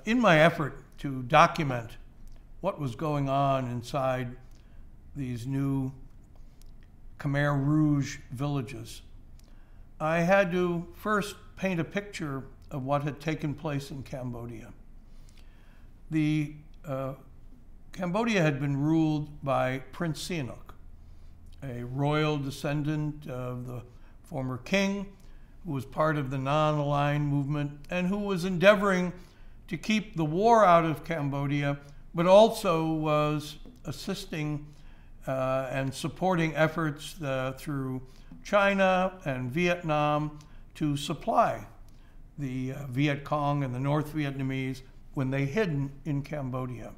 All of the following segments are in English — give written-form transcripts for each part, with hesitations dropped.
in my effort to document what was going on inside these new Khmer Rouge villages, I had to first paint a picture of what had taken place in Cambodia. Cambodia had been ruled by Prince Si Hanouk, a royal descendant of the former king, who was part of the non-aligned movement and who was endeavoring to keep the war out of Cambodia, but also was assisting and supporting efforts through China and Vietnam to supply the Viet Cong and the North Vietnamese when they hid in Cambodia.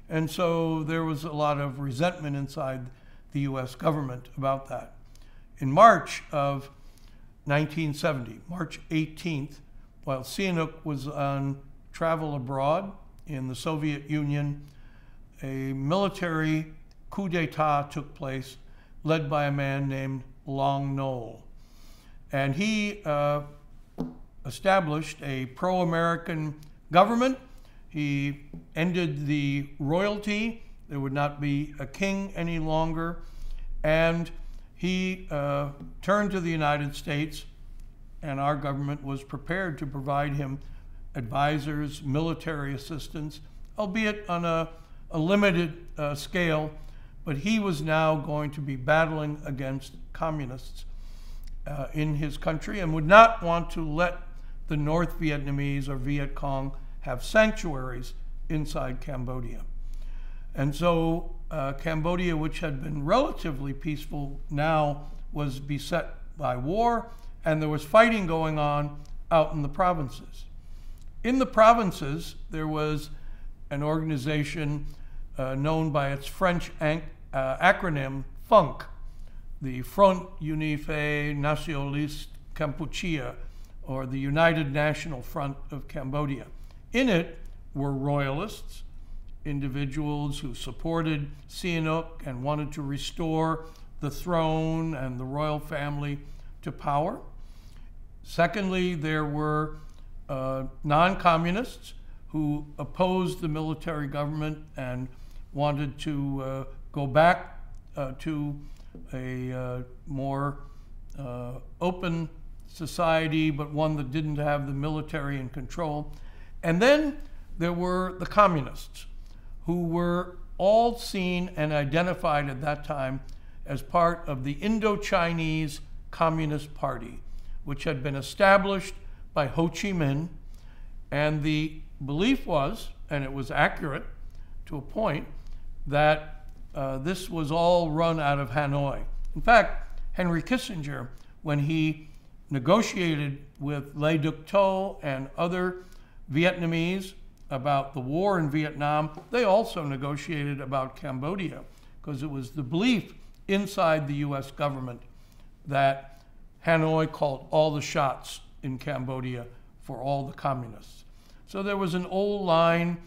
And so there was a lot of resentment inside the US government about that. In March of 1970, March 18th, while Si Hanouk was on travel abroad in the Soviet Union, a military coup d'etat took place led by a man named Long Nol. And he established a pro-American government. He ended the royalty. There would not be a king any longer. And he turned to the United States, and our government was prepared to provide him advisors, military assistance, albeit on a limited scale, but he was now going to be battling against communists in his country and would not want to let the North Vietnamese or Viet Cong have sanctuaries inside Cambodia. And so Cambodia, which had been relatively peaceful, now was beset by war, and there was fighting going on out in the provinces. In the provinces, there was an organization known by its French acronym FUNC, the Front Unifié Nationaliste Kampuchea, or the United National Front of Cambodia. In it were royalists, individuals who supported Si Hanouk and wanted to restore the throne and the royal family to power. Secondly, there were non-communists who opposed the military government and wanted to go back to a more open society, but one that didn't have the military in control. And then there were the communists, who were all seen and identified at that time as part of the Indo-Chinese Communist Party, which had been established by Ho Chi Minh. And the belief was, and it was accurate to a point, that this was all run out of Hanoi. In fact, Henry Kissinger, when he negotiated with Le Duc Tho and other Vietnamese about the war in Vietnam, they also negotiated about Cambodia, because it was the belief inside the US government that Hanoi called all the shots in Cambodia for all the communists. So there was an old line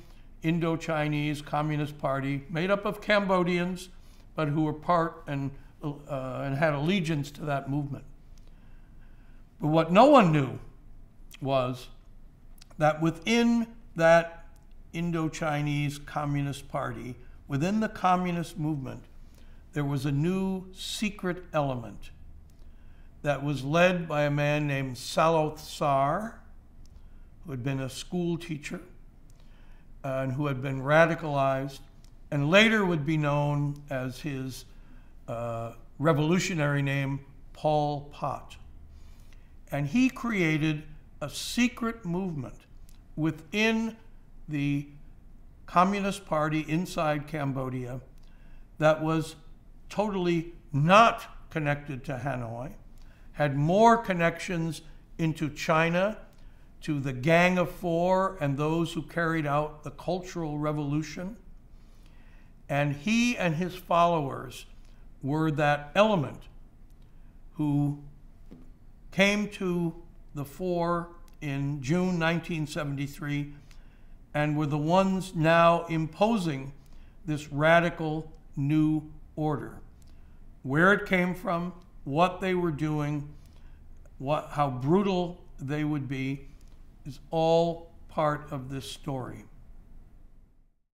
Indo-Chinese Communist Party made up of Cambodians, but who were part and had allegiance to that movement. But what no one knew was that within that Indo-Chinese Communist Party, within the communist movement, there was a new secret element that was led by a man named Saloth Sar, who had been a school teacher and who had been radicalized, and later would be known as his revolutionary name, Pol Pot. And he created a secret movement within the Communist Party inside Cambodia that was totally not connected to Hanoi, had more connections into China, to the Gang of Four and those who carried out the Cultural Revolution. And he and his followers were that element who came to the fore in June 1973 and were the ones now imposing this radical new order. Where it came from, what they were doing, how brutal they would be, is all part of this story.